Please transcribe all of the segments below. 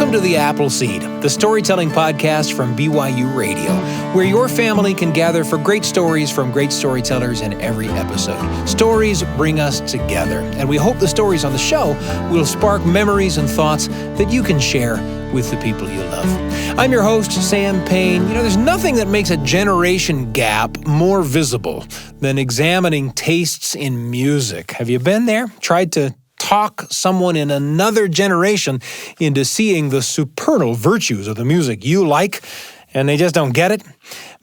Welcome to The Appleseed, the storytelling podcast from BYU Radio, where your family can gather for great stories from great storytellers in every episode. Stories bring us together, and we hope the stories on the show will spark memories and thoughts that you can share with the people you love. I'm your host, Sam Payne. There's nothing that makes a generation gap more visible than examining tastes in music. Have you been there? Tried to talk someone in another generation into seeing the supernal virtues of the music you like, and they just don't get it?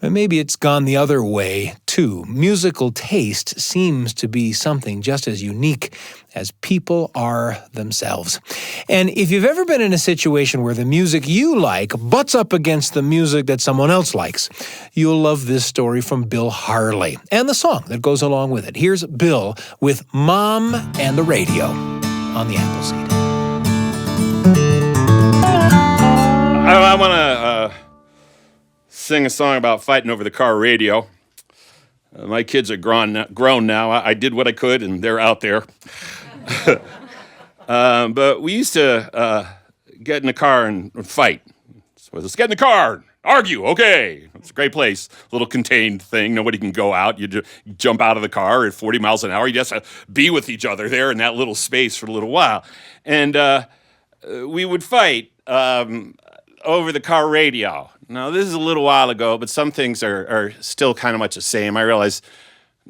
But maybe it's gone the other way, too. Musical taste seems to be something just as unique as people are themselves. And if you've ever been in a situation where the music you like butts up against the music that someone else likes, you'll love this story from Bill Harley and the song that goes along with it. Here's Bill with Mom and the Radio on the Appleseed. I want to sing a song about fighting over the car radio. My kids are grown now. I did what I could, and they're out there. But we used to get in the car and fight. So let's get in the car, argue, okay. It's a great place, little contained thing. Nobody can go out. You just jump out of the car at 40 miles an hour. You just have to be with each other there in that little space for a little while. And we would fight over the car radio. Now, this is a little while ago, but some things are still kind of much the same. I realize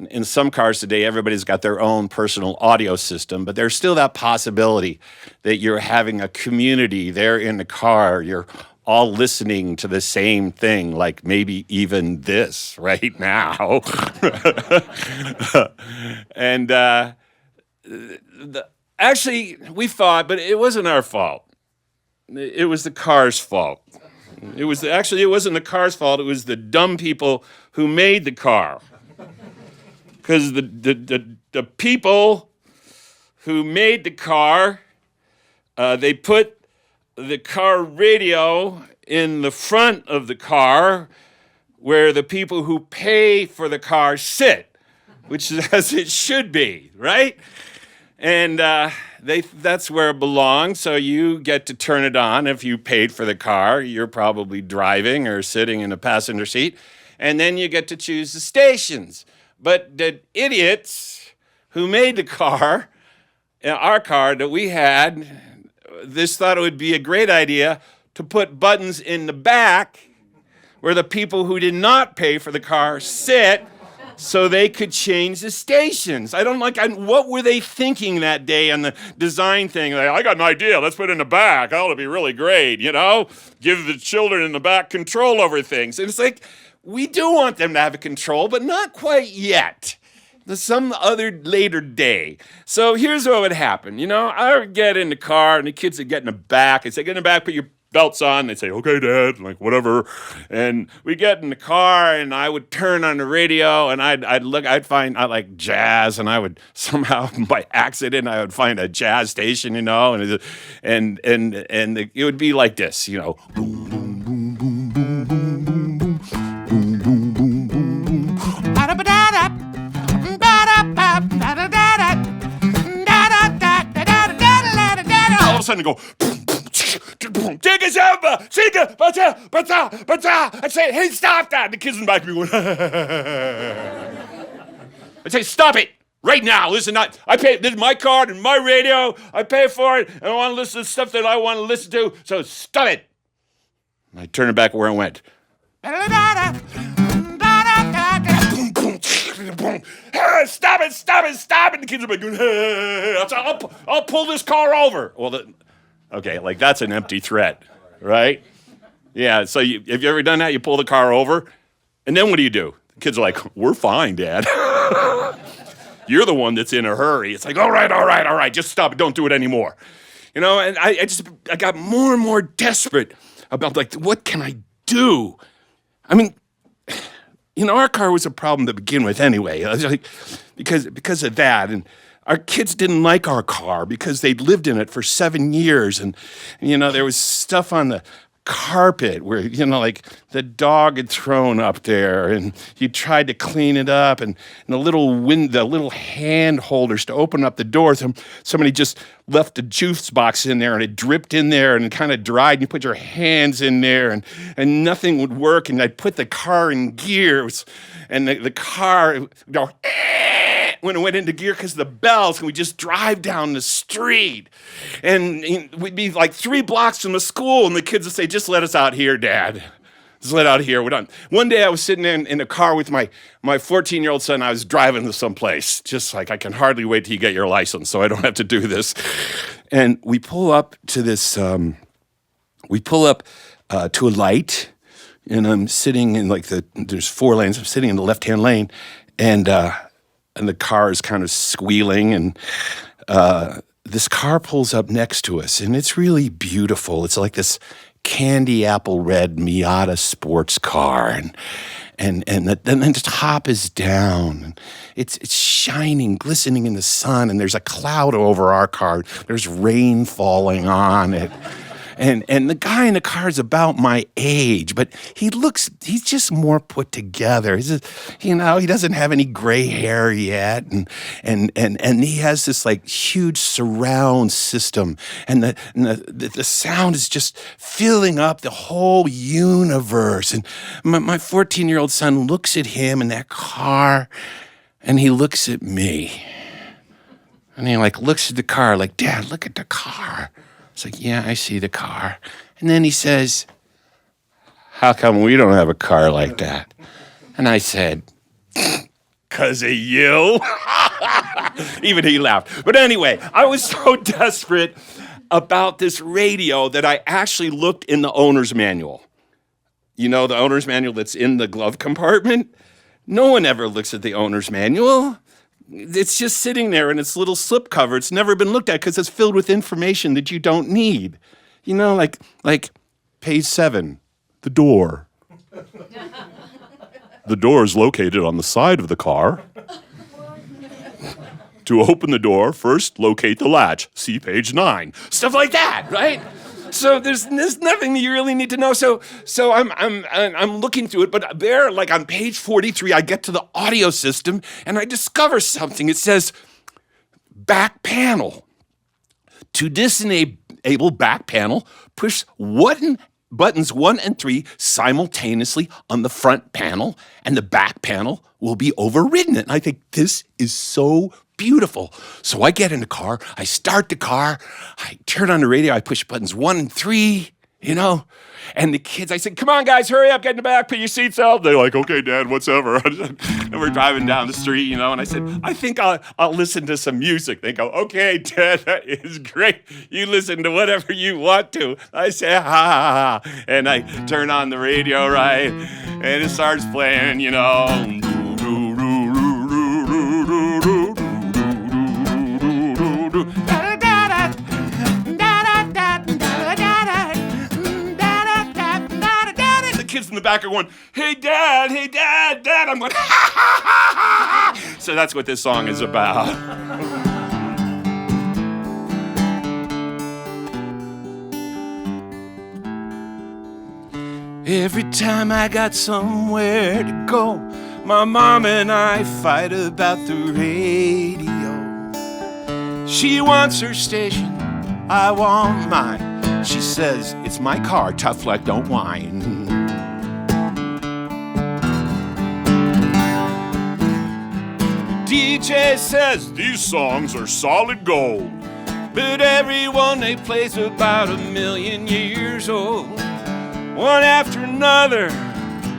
in some cars today, everybody's got their own personal audio system, but there's still that possibility that you're having a community there in the car. You're all listening to the same thing, like maybe even this right now. And actually, we fought, but it wasn't our fault. It was the car's fault. It wasn't the car's fault. It was the dumb people who made the car. Because the people who made the car, they put the car radio in the front of the car where the people who pay for the car sit, which is as it should be, right? And that's where it belongs, so you get to turn it on. If you paid for the car, you're probably driving or sitting in a passenger seat, and then you get to choose the stations. But the idiots who made the car, our car that we had, thought it would be a great idea to put buttons in the back where the people who did not pay for the car sit, so they could change the stations. What were they thinking that day on the design thing? Like, I got an idea, let's put it in the back. Oh, it'll be really great, Give the children in the back control over things. And it's like, we do want them to have a control, but not quite yet. Some other later day. So here's what would happen. I would get in the car, and the kids would get in the back. I'd say, get in the back, put your belts on. They'd say, okay, Dad, like, whatever. And we get in the car, and I would turn on the radio, and I'd find, I like jazz, and I would somehow, by accident, I would find a jazz station, and it would be like this, boom, boom, boom, boom, boom, boom, boom, boom, boom, boom, boom, boom, boom, all of a sudden it go, take a samba, sika, bata, bata, bata. I'd say, hey, stop that. And the kids in the back would be going, I'd say, stop it right now. Listen, this is my card and my radio. I pay for it, and I want to listen to stuff that I want to listen to, so stop it. And I turned it back where I went. Stop it, stop it, stop it. And the kids are going, hey. I'll pull this car over. Well, okay, like that's an empty threat, right? Yeah, so have you ever done that? You pull the car over, and then what do? The kids are like, we're fine, Dad. You're the one that's in a hurry. It's like, all right, just stop it. Don't do it anymore. And I got more and more desperate about, like, what can I do? I mean, our car was a problem to begin with anyway, because of that. And our kids didn't like our car because they'd lived in it for 7 years. And there was stuff on the carpet where, like the dog had thrown up there, and you tried to clean it up, and the little hand holders to open up the doors. Somebody just left a juice box in there, and it dripped in there and kind of dried, and you put your hands in there, and nothing would work, and I'd put the car in gear, and the car would go when it went into gear because of the bells, and we'd just drive down the street. And we'd be like 3 blocks from the school, and the kids would say, "Just let us out here, Dad. Just let out here. We're done." One day I was sitting in a car with my 14-year-old son. I was driving to someplace, just like, I can hardly wait till you get your license so I don't have to do this. And we pull up to this, to a light, and I'm sitting in there's 4 lanes. I'm sitting in the left-hand lane, and the car is kind of squealing, and this car pulls up next to us, and it's really beautiful. It's like this candy apple red Miata sports car, and the top is down. And it's shining, glistening in the sun, and there's a cloud over our car. There's rain falling on it. And the guy in the car is about my age, but he's just more put together. He's just, he doesn't have any gray hair yet. And he has this like huge surround system. And the sound is just filling up the whole universe. And my 14-year-old son looks at him in that car, and he looks at me. And he looks at the car like, "Dad, look at the car." It's like, "Yeah, I see the car." And then he says, "How come we don't have a car like that?" And I said, "'Cause of you." Even he laughed. But anyway, I was so desperate about this radio that I actually looked in the owner's manual. The owner's manual that's in the glove compartment? No one ever looks at the owner's manual. It's just sitting there in its little slip cover. It's never been looked at because it's filled with information that you don't need. Like page 7, the door. The door is located on the side of the car. To open the door, first locate the latch. See page 9. Stuff like that, right? So there's nothing that you really need to know. So I'm looking through it, but there, on page 43, I get to the audio system and I discover something. It says back panel. To disable back panel, push buttons 1 and 3 simultaneously on the front panel, and the back panel will be overridden. And I think this is so beautiful. So I get in the car, I start the car, I turn on the radio, I push buttons 1 and 3, and the kids, I said, "Come on, guys, hurry up, get in the back, put your seats out." They're like, "Okay, Dad, whatever." And we're driving down the street, and I said, "I think I'll listen to some music." They go, "Okay, Dad, that is great. You listen to whatever you want to." I say, "Ha, ha, ha." And I turn on the radio, right, and it starts playing, kids in the back are going, "Hey, Dad, Dad." I'm going, "Ha, ha, ha, ha." So that's what this song is about. Every time I got somewhere to go, my mom and I fight about the radio. She wants her station, I want mine. She says, "It's my car, tough luck, don't whine." DJ says these songs are solid gold, but every one they play's about 1,000,000 years old. One after another,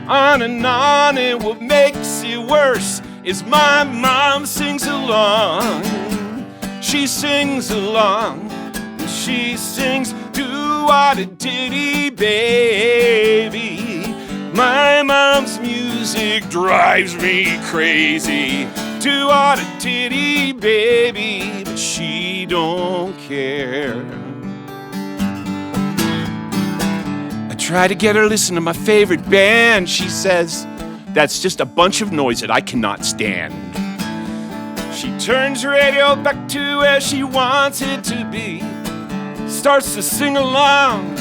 on and on, and what makes it worse is my mom sings along. She sings along, and she sings, "Do-wah-da-diddy, baby." My mom's music drives me crazy. "Do-wah-da-diddy, baby," but she don't care. I try to get her to listen to my favorite band. She says, "That's just a bunch of noise that I cannot stand." She turns the radio back to where she wants it to be, starts to sing along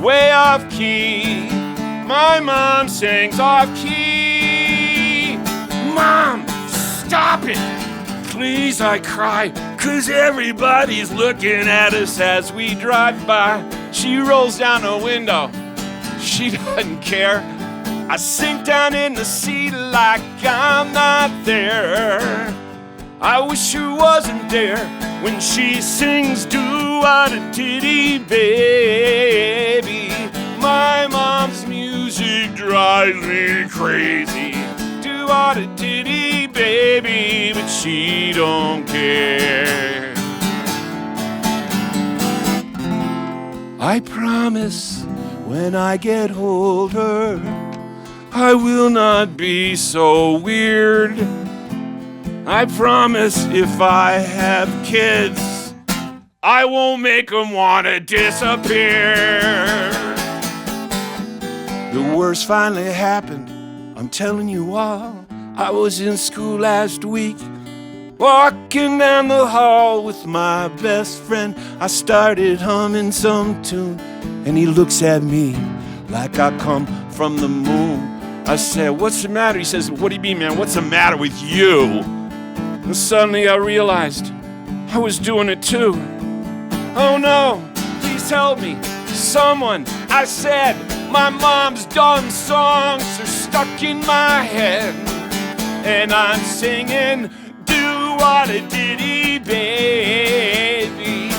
way off key. My mom sings off key. Mom, stop it! Please, I cry, 'cause everybody's looking at us as we drive by. She rolls down the window, she doesn't care. I sink down in the seat like I'm not there. I wish you wasn't there when she sings do-a-da-diddy, baby. My mom's music drives me crazy. Do-a-da-diddy, baby, but she don't care. I promise when I get older, I will not be so weird. I promise if I have kids, I won't make them want to disappear. The worst finally happened, I'm telling you all. I was in school last week, walking down the hall with my best friend. I started humming some tune, and he looks at me like I come from the moon. I said, "What's the matter?" He says, "What do you mean, man? What's the matter with you?" And suddenly I realized I was doing it too. "Oh no, please help me. Someone," I said, "my mom's done songs are stuck in my head. And I'm singing do-a-da-diddy, baby.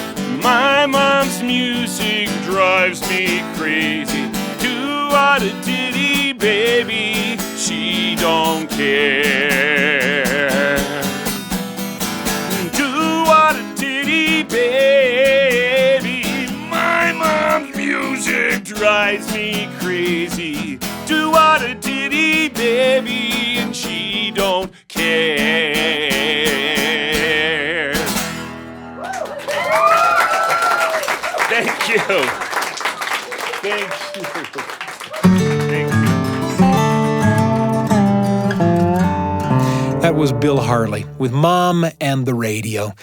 My mom's music drives me crazy. Do-a-da-diddy, baby, she don't care. Do-a-da-diddy, baby, my mom's music drives me crazy. Do-a-da-diddy, baby, and she don't care." Thank you. Thank you. Thank you. That was Bill Harley with Mom and the Radio.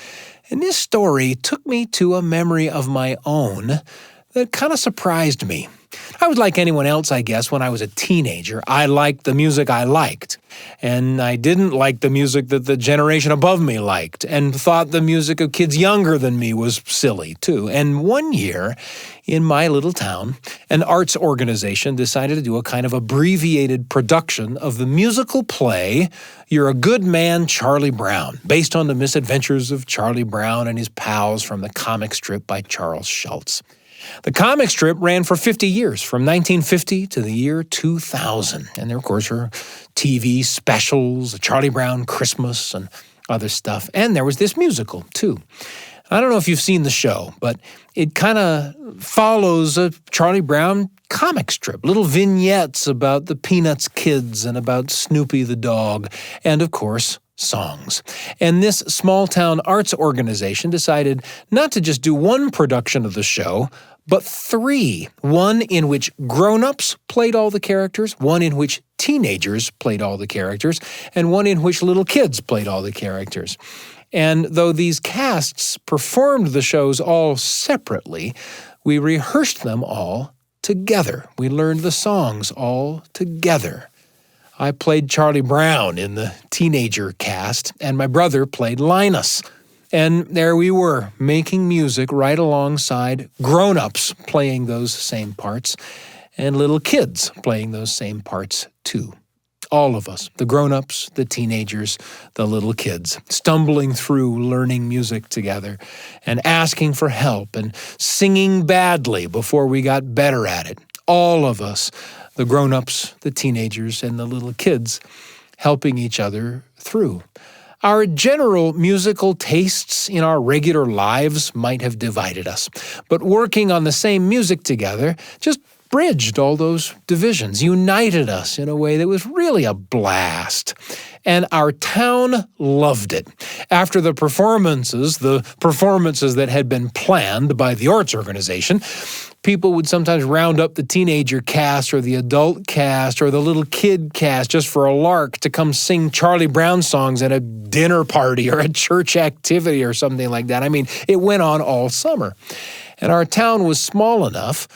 And this story took me to a memory of my own that kind of surprised me. I was like anyone else, I guess, when I was a teenager. I liked the music I liked, and I didn't like the music that the generation above me liked, and thought the music of kids younger than me was silly, too. And one year, in my little town, an arts organization decided to do a kind of abbreviated production of the musical play You're a Good Man, Charlie Brown, based on the misadventures of Charlie Brown and his pals from the comic strip by Charles Schulz. The comic strip ran for 50 years, from 1950 to the year 2000. And there, of course, were TV specials, Charlie Brown Christmas, and other stuff. And there was this musical, too. I don't know if you've seen the show, but it kind of follows a Charlie Brown comic strip, little vignettes about the Peanuts kids and about Snoopy the dog, and, of course, songs. And this small-town arts organization decided not to just do one production of the show, but 3. One in which grown-ups played all the characters, one in which teenagers played all the characters, and one in which little kids played all the characters. And though these casts performed the shows all separately, we rehearsed them all together. We learned the songs all together. I played Charlie Brown in the teenager cast, and my brother played Linus. And there we were, making music right alongside grown-ups playing those same parts, and little kids playing those same parts too. All of us, the grown-ups, the teenagers, the little kids, stumbling through learning music together and asking for help and singing badly before we got better at it. All of us, the grown-ups, the teenagers, and the little kids, helping each other through. Our general musical tastes in our regular lives might have divided us, but working on the same music together just bridged all those divisions, united us in a way that was really a blast. And our town loved it. After the performances that had been planned by the arts organization, people would sometimes round up the teenager cast or the adult cast or the little kid cast just for a lark to come sing Charlie Brown songs at a dinner party or a church activity or something like that. I mean, it went on all summer. And our town was small enough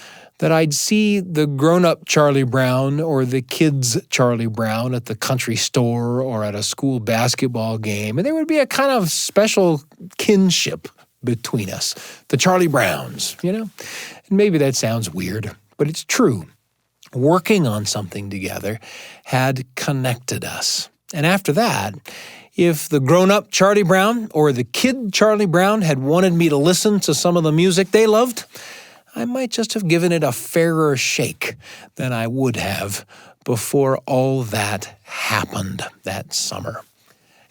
that I'd see the grown-up Charlie Brown or the kids Charlie Brown at the country store or at a school basketball game, and there would be a kind of special kinship between us, the Charlie Browns, And maybe that sounds weird, but it's true. Working on something together had connected us. And after that, if the grown-up Charlie Brown or the kid Charlie Brown had wanted me to listen to some of the music they loved, I might just have given it a fairer shake than I would have before all that happened that summer.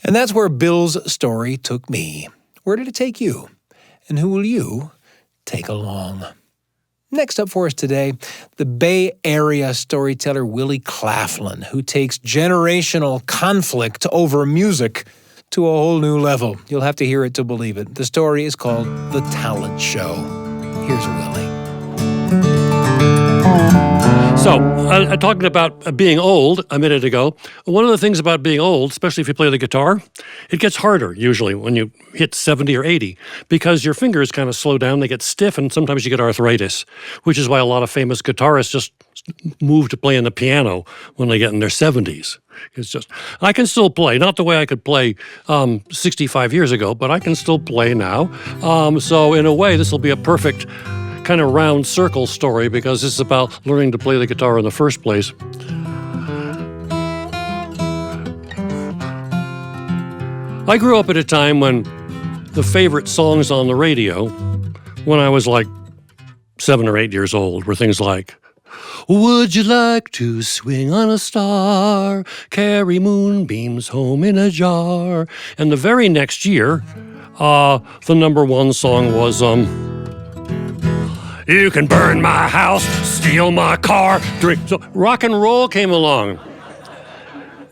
And that's where Bill's story took me. Where did it take you? And who will you take along? Next up for us today, the Bay Area storyteller Willy Claflin, who takes generational conflict over music to a whole new level. You'll have to hear it to believe it. The story is called The Talent Show. Here's Willy. So, I talked about being old a minute ago. One of the things about being old, especially if you play the guitar, it gets harder usually when you hit 70 or 80 because your fingers kind of slow down, they get stiff, and sometimes you get arthritis, which is why a lot of famous guitarists just move to playing the piano when they get in their 70s. It's just, I can still play, not the way I could play 65 years ago, but I can still play now. So in a way, this will be a perfect kind of round circle story because this is about learning to play the guitar in the first place. I grew up at a time when the favorite songs on the radio, when I was like 7 or 8 years old, were things like, "Would you like to swing on a star, carry moonbeams home in a jar?" And the very next year, the number one song was, "You can burn my house, steal my car, drink." So rock and roll came along.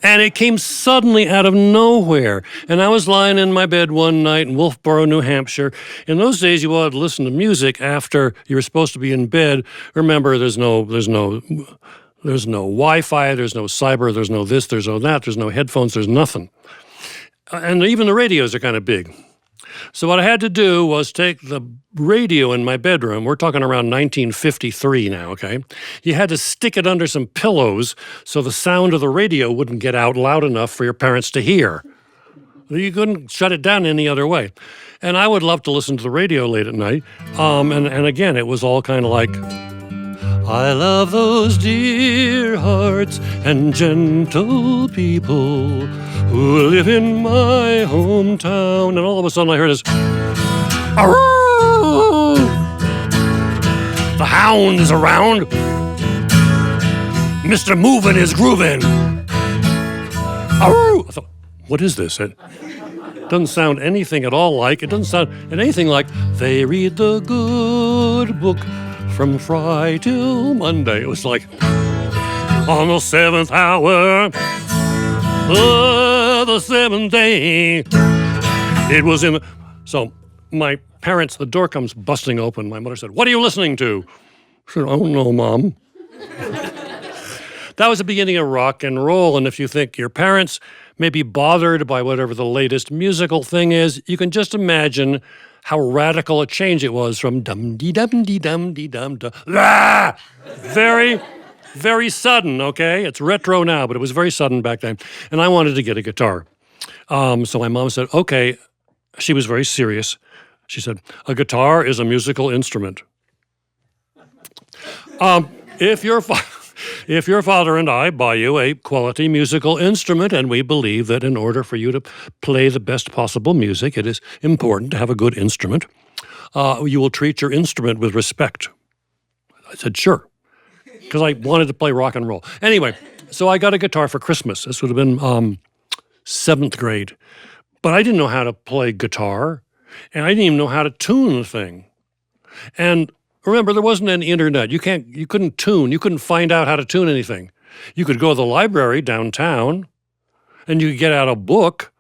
And it came suddenly out of nowhere. And I was lying in my bed one night in Wolfboro, New Hampshire. In those days, you wanted to listen to music after you were supposed to be in bed. Remember, there's no Wi-Fi, there's no cyber, there's no this, there's no that, there's no headphones, there's nothing. And even the radios are kind of big. So what I had to do was take the radio in my bedroom. We're talking around 1953 now, okay? You had to stick it under some pillows so the sound of the radio wouldn't get out loud enough for your parents to hear. You couldn't shut it down any other way. And I would love to listen to the radio late at night. And again, it was all kind of like, "I love those dear hearts and gentle people who live in my hometown." And all of a sudden I heard this, "Arroo! The hound is around. Mr. Movin' is groovin'. Arroo!" I thought, what is this? It doesn't sound anything at all like, it doesn't sound anything like, "They read the good book from Friday till Monday." It was like, "On the 7th hour of the 7th day." It was in the... So my parents, the door comes busting open. My mother said, "What are you listening to?" I said, "Oh, no, Mom." That was the beginning of rock and roll. And if you think your parents may be bothered by whatever the latest musical thing is, you can just imagine how radical a change it was from dum-dee-dum-dee-dum-dee-dum to ah! Very, very sudden, okay? It's retro now, but it was very sudden back then. And I wanted to get a guitar. So my mom said, okay. She was very serious. She said, "A guitar is a musical instrument. If your father and I buy you a quality musical instrument, and we believe that in order for you to play the best possible music, it is important to have a good instrument, you will treat your instrument with respect." I said, "Sure," because I wanted to play rock and roll. Anyway, so I got a guitar for Christmas. This would have been 7th grade. But I didn't know how to play guitar, and I didn't even know how to tune the thing. And remember, there wasn't any internet. You couldn't tune. You couldn't find out how to tune anything. You could go to the library downtown, and you could get out a book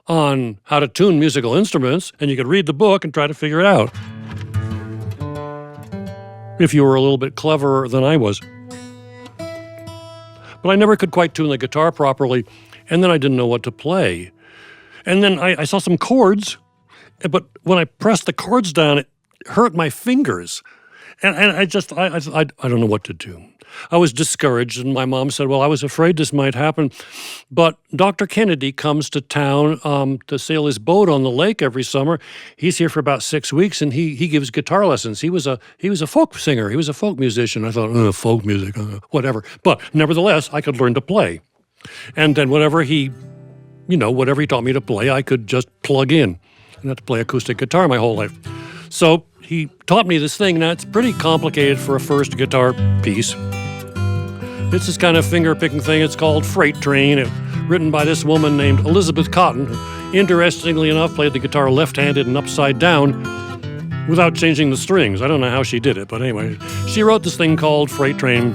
on how to tune musical instruments, and you could read the book and try to figure it out. If you were a little bit cleverer than I was. But I never could quite tune the guitar properly, and then I didn't know what to play. And then I saw some chords, but when I pressed the chords down, it hurt my fingers. And I don't know what to do. I was discouraged, and my mom said, well, I was afraid this might happen, but Dr. Kennedy comes to town to sail his boat on the lake every summer. He's here for about 6 weeks, and he gives guitar lessons. He was a folk singer. He was a folk musician. I thought, folk music, whatever. But nevertheless, I could learn to play. And then whatever he taught me to play, I could just plug in. I didn't have to play acoustic guitar my whole life. So he taught me this thing. Now, it's pretty complicated for a first guitar piece. It's this kind of finger-picking thing. It's called Freight Train, written by this woman named Elizabeth Cotton, who, interestingly enough, played the guitar left-handed and upside down without changing the strings. I don't know how she did it, but anyway, she wrote this thing called Freight Train,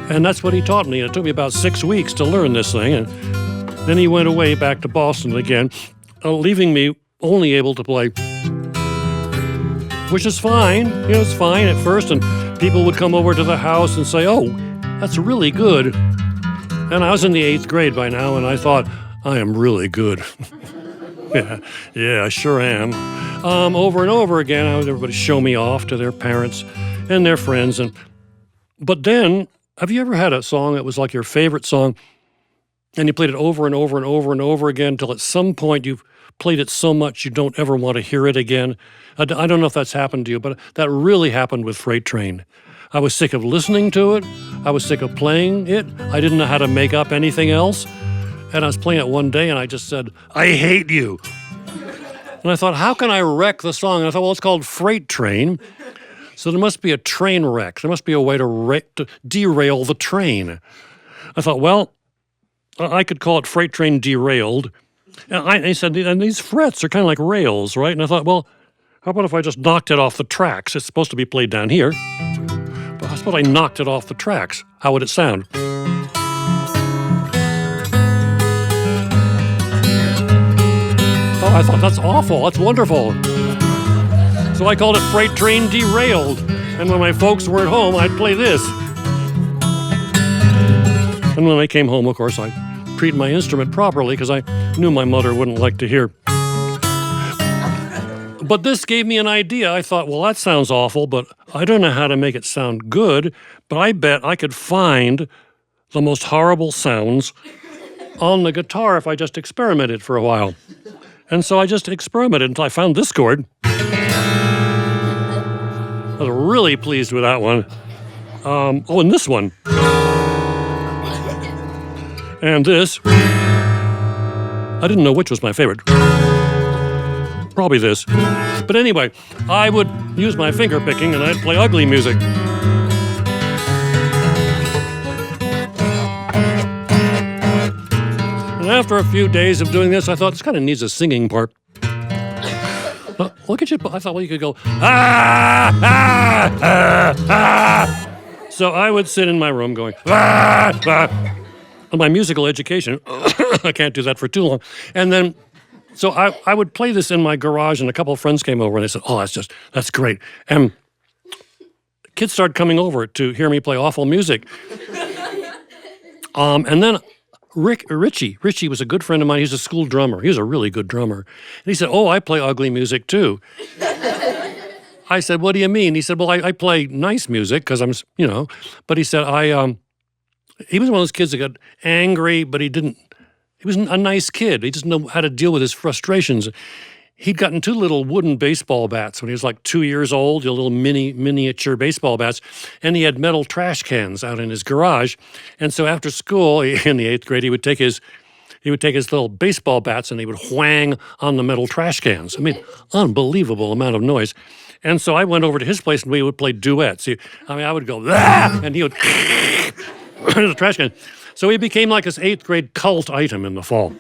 and that's what he taught me. It took me about 6 weeks to learn this thing, and then he went away back to Boston again, leaving me only able to play, which is fine. It's fine at first, and people would come over to the house and say, oh, that's really good. And I was in the 8th grade by now, and I thought, I am really good. yeah, I sure am. Over and over again, I would everybody show me off to their parents and their friends. But then, have you ever had a song that was like your favorite song, and you played it over and over and over and over again until at some point you've played it so much you don't ever want to hear it again? I don't know if that's happened to you, but that really happened with Freight Train. I was sick of listening to it. I was sick of playing it. I didn't know how to make up anything else. And I was playing it one day, and I just said, I hate you. And I thought, how can I wreck the song? And I thought, well, it's called Freight Train, so there must be a train wreck. There must be a way to derail the train. I thought, well, I could call it Freight Train Derailed. And I said, and these frets are kind of like rails, right? And I thought, well, how about if I just knocked it off the tracks? It's supposed to be played down here. But how about I knocked it off the tracks? How would it sound? Oh, I thought, that's awful. That's wonderful. So I called it Freight Train Derailed. And when my folks weren't home, I'd play this. And when I came home, of course, I treated my instrument properly because I knew my mother wouldn't like to hear. But this gave me an idea. I thought, well, that sounds awful, but I don't know how to make it sound good, but I bet I could find the most horrible sounds on the guitar if I just experimented for a while. And so I just experimented until I found this chord. I was really pleased with that one. And this one. And this. I didn't know which was my favorite. Probably this. But anyway, I would use my finger picking and I'd play ugly music. And after a few days of doing this, I thought, this kind of needs a singing part. Look at you. I thought, well, you could go, ah, ah, ah, ah. So I would sit in my room going, ah, ah. On my musical education, I can't do that for too long. And then, so I would play this in my garage, and a couple of friends came over, and they said, oh, that's great. And kids started coming over to hear me play awful music. And then Richie was a good friend of mine. He's a school drummer. He was a really good drummer. And he said, oh, I play ugly music too. I said, what do you mean? He said, well, I play nice music because I'm, but he said, he was one of those kids that got angry, but he was a nice kid. He didn't know how to deal with his frustrations. He'd gotten 2 little wooden baseball bats when he was like 2 years old, little miniature baseball bats, and he had metal trash cans out in his garage. And so after school, in the 8th grade, he would take his little baseball bats and he would whang on the metal trash cans. I mean, unbelievable amount of noise. And so I went over to his place and we would play duets. I would go, ah, and he would the trash can. So he became like this 8th grade cult item in the fall.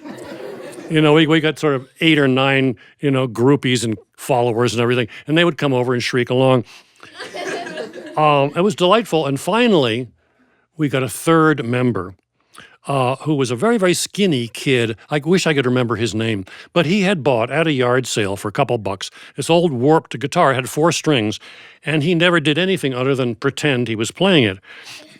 We got sort of 8 or 9, groupies and followers and everything, and they would come over and shriek along. It was delightful, and finally, we got a 3rd member who was a very, very skinny kid. I wish I could remember his name, but he had bought at a yard sale for a couple bucks this old warped guitar. It had 4 strings, and he never did anything other than pretend he was playing it.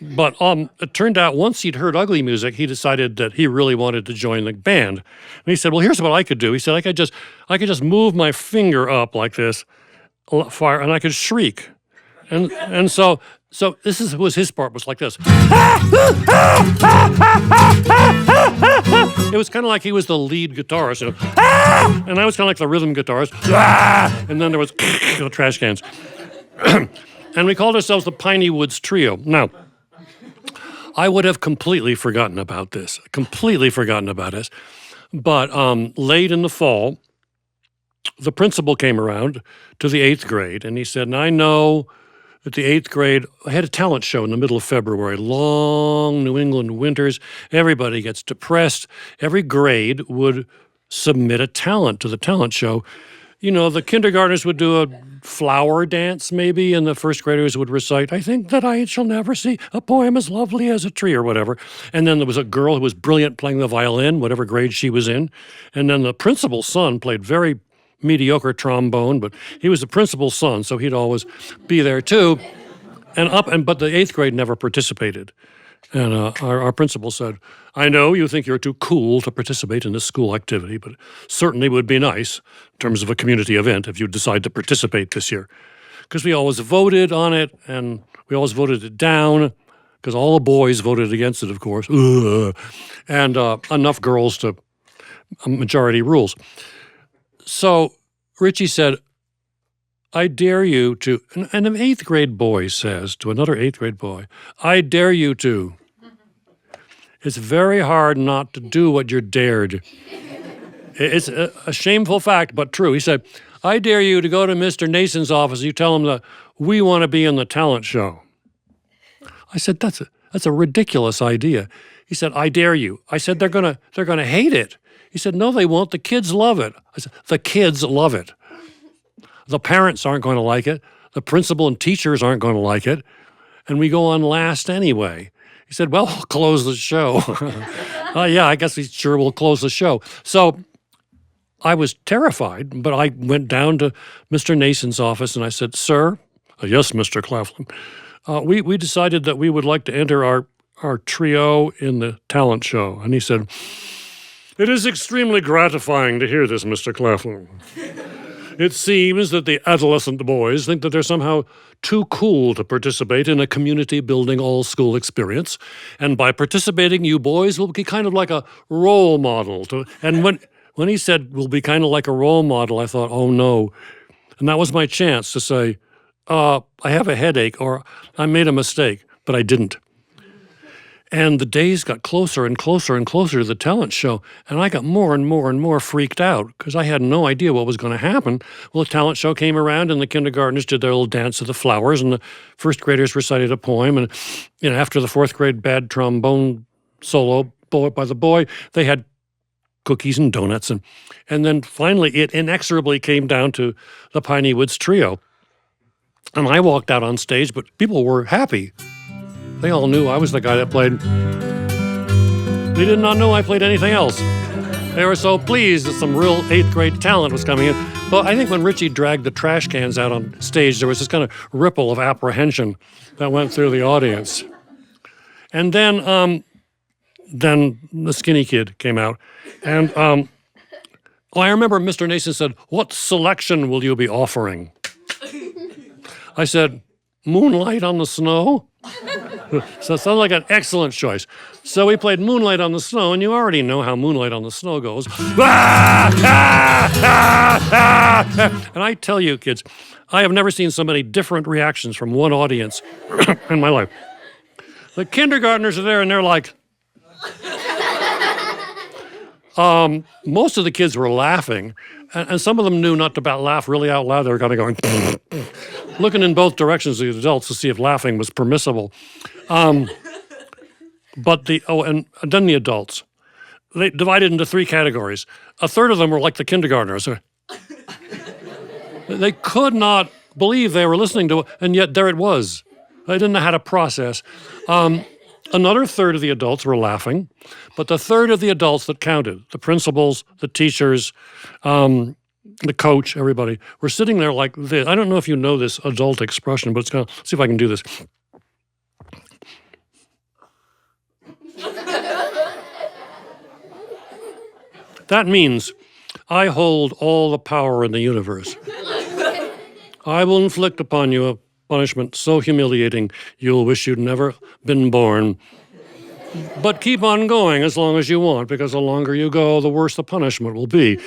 But it turned out once he'd heard ugly music, he decided that he really wanted to join the band. And he said, well, here's what I could do. He said, I could just move my finger up like this, fire, and I could shriek. And so was his part was like this. It was kind of like he was the lead guitarist, and I was kind of like the rhythm guitarist. And then there was trash cans. And we called ourselves the Piney Woods Trio. Now, I would have completely forgotten about this. But late in the fall, the principal came around to the 8th grade, and he said, and I know that the 8th grade, I had a talent show in the middle of February, long New England winters. Everybody gets depressed. Every grade would submit a talent to the talent show. You know, the kindergartners would do a flower dance maybe, and the first graders would recite, I think that I shall never see a poem as lovely as a tree or whatever. And then there was a girl who was brilliant playing the violin, whatever grade she was in. And then the principal's son played very mediocre trombone, but he was the principal's son, so he'd always be there too. But the 8th grade never participated. And our principal said, I know you think you're too cool to participate in this school activity, but certainly would be nice in terms of a community event if you decide to participate this year. Because we always voted on it, and we always voted it down, because all the boys voted against it, of course. And enough girls to majority rules. So Richie said, I dare you to, and an 8th grade boy says to another 8th grade boy, I dare you to. It's very hard not to do what you're dared. It's a shameful fact, but true. He said, I dare you to go to Mr. Nason's office. You tell him that we want to be in the talent show. I said, that's a ridiculous idea. He said, I dare you. I said, they're gonna hate it. He said, no, they won't. The kids love it. I said, the kids love it. The parents aren't going to like it. The principal and teachers aren't going to like it. And we go on last anyway. He said, well, we'll close the show. Yeah, I guess we sure will close the show. So I was terrified, but I went down to Mr. Nason's office and I said, sir, yes, Mr. Claflin, we decided that we would like to enter our trio in the talent show. And he said, it is extremely gratifying to hear this, Mr. Claflin. It seems that the adolescent boys think that they're somehow too cool to participate in a community-building all-school experience. And by participating, you boys will be kind of like a role model. And when he said, we'll be kind of like a role model, I thought, oh, no. And that was my chance to say, I have a headache, or I made a mistake, but I didn't. And the days got closer and closer and closer to the talent show, and I got more and more and more freaked out because I had no idea what was going to happen. Well, the talent show came around, and the kindergartners did their little dance of the flowers, and the first graders recited a poem. And after the 4th grade bad trombone solo by the boy, they had cookies and donuts, and then finally it inexorably came down to the Piney Woods Trio. And I walked out on stage, but people were happy. They all knew I was the guy that played. They did not know I played anything else. They were so pleased that some real 8th grade talent was coming in. But I think when Richie dragged the trash cans out on stage, there was this kind of ripple of apprehension that went through the audience. And then the skinny kid came out. And I remember Mr. Nason said, what selection will you be offering? I said, Moonlight on the Snow. So it sounds like an excellent choice. So we played Moonlight on the Snow, and you already know how Moonlight on the Snow goes. And I tell you, kids, I have never seen so many different reactions from one audience in my life. The kindergartners are there, and they're like... most of the kids were laughing, and some of them knew not to laugh really out loud. They were kind of going, looking in both directions of the adults to see if laughing was permissible. And then the adults. They divided into 3 categories. A third of them were like the kindergartners. They could not believe they were listening to it, and yet there it was. They didn't know how to process. Another third of the adults were laughing, but the third of the adults that counted, the principals, the teachers, the coach, everybody, were sitting there like this. I don't know if you know this adult expression, but let's see if I can do this. That means I hold all the power in the universe. I will inflict upon you a punishment so humiliating you'll wish you'd never been born. But keep on going as long as you want, because the longer you go, the worse the punishment will be.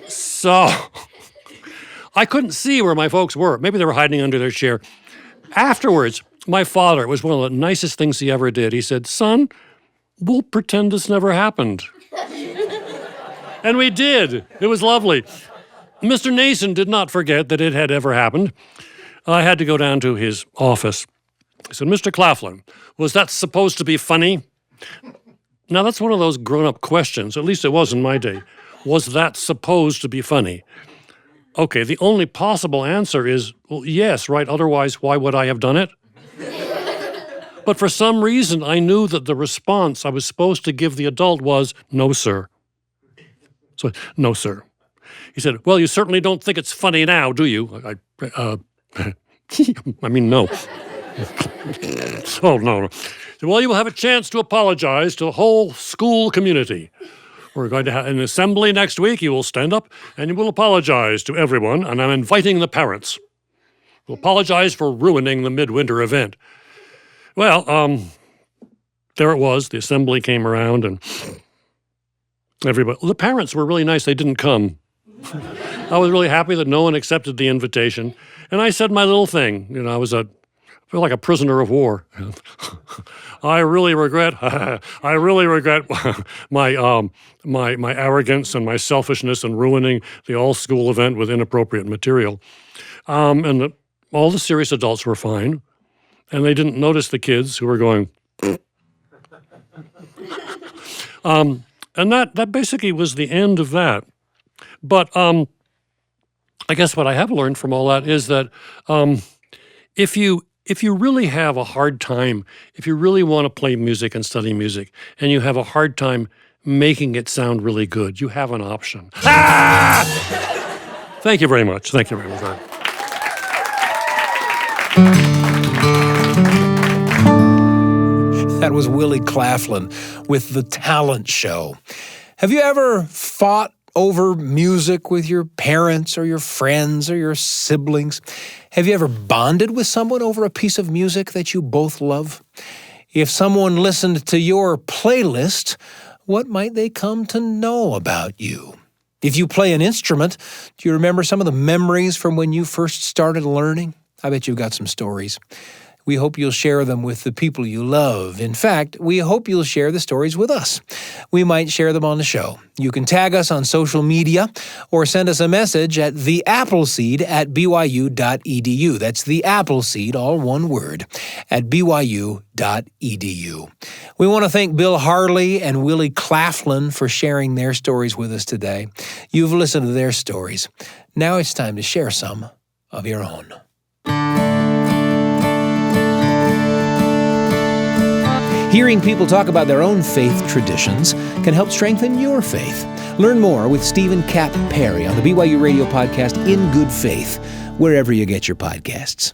So I couldn't see where my folks were. Maybe they were hiding under their chair. Afterwards, my father, it was one of the nicest things he ever did. He said, "Son, we'll pretend this never happened." And we did. It was lovely. Mr. Nason did not forget that it had ever happened. I had to go down to his office. I said, "Mr. Claflin, was that supposed to be funny?" Now, that's one of those grown-up questions. At least it was in my day. Was that supposed to be funny? Okay, the only possible answer is, well, yes, right? Otherwise, why would I have done it? But for some reason, I knew that the response I was supposed to give the adult was, "No, sir." So, "No, sir." He said, "Well, you certainly don't think it's funny now, do you?" I mean, no. Oh, no. He said, "Well, you will have a chance to apologize to the whole school community. We're going to have an assembly next week. You will stand up and you will apologize to everyone, and I'm inviting the parents. You'll apologize for ruining the midwinter event." Well, there it was. The assembly came around, and the parents were really nice. They didn't come. I was really happy that no one accepted the invitation. And I said my little thing. You know, I feel like a prisoner of war. I really regret my arrogance and my selfishness in ruining the all-school event with inappropriate material. And all the serious adults were fine, and they didn't notice the kids who were going. And that basically was the end of that. But I guess what I have learned from all that is that if you really have a hard time, if you really want to play music and study music, and you have a hard time making it sound really good, you have an option. Ah! Thank you very much. Thank you very much. That was Willy Claflin with The Talent Show. Have you ever fought over music with your parents or your friends or your siblings? Have you ever bonded with someone over a piece of music that you both love? If someone listened to your playlist, what might they come to know about you? If you play an instrument, do you remember some of the memories from when you first started learning? I bet you've got some stories. We hope you'll share them with the people you love. In fact, we hope you'll share the stories with us. We might share them on the show. You can tag us on social media or send us a message at theappleseed@byu.edu. That's the Appleseed, all one word, at byu.edu. We want to thank Bill Harley and Willy Claflin for sharing their stories with us today. You've listened to their stories. Now it's time to share some of your own. Hearing people talk about their own faith traditions can help strengthen your faith. Learn more with Stephen Cap Perry on the BYU Radio podcast In Good Faith, wherever you get your podcasts.